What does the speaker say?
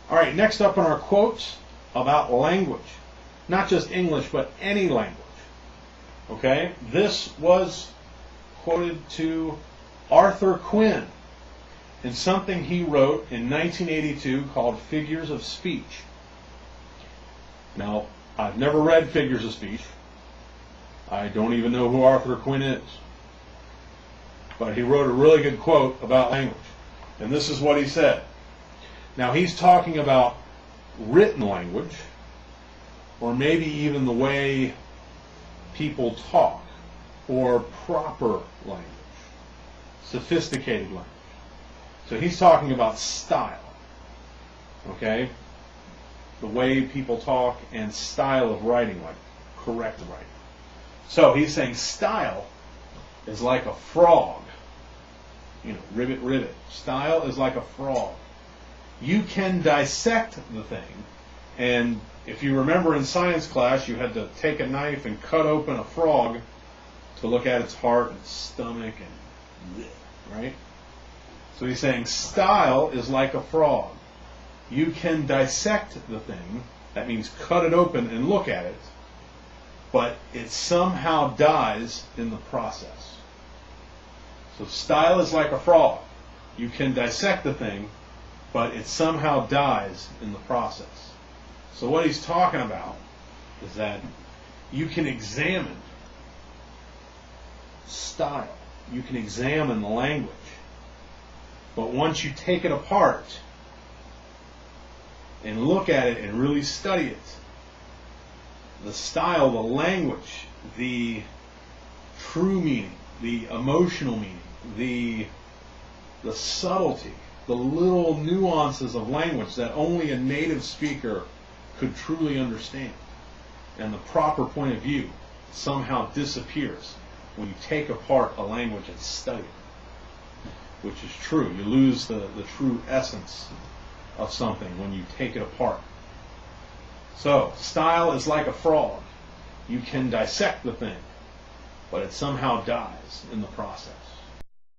All right, next up in our quotes about language. Not just English, but any language. Okay? This was quoted to Arthur Quinn in something he wrote in 1982 called Figures of Speech. Now, I've never read Figures of Speech. I don't even know who Arthur Quinn is. But he wrote a really good quote about language. And this is what he said. Now, he's talking about written language, or maybe even the way people talk, or proper language, sophisticated language. So he's talking about style, okay? The way people talk and style of writing, like correct writing. So he's saying style is like a frog. You know, ribbit, ribbit. Style is like a frog. You can dissect the thing, and if you remember in science class, you had to take a knife and cut open a frog to look at its heart and its stomach and right? So he's saying style is like a frog. You can dissect the thing, that means cut it open and look at it, but it somehow dies in the process. So style is like a frog. You can dissect the thing, but it somehow dies in the process. So what he's talking about is that you can examine style. You can examine the language. But once you take it apart and look at it and really study it, the style, the language, the true meaning, the emotional meaning, the subtlety, the little nuances of language that only a native speaker could truly understand, and the proper point of view somehow disappears when you take apart a language and study it, which is true. You lose the true essence of something when you take it apart. So, style is like a frog. You can dissect the thing, but it somehow dies in the process.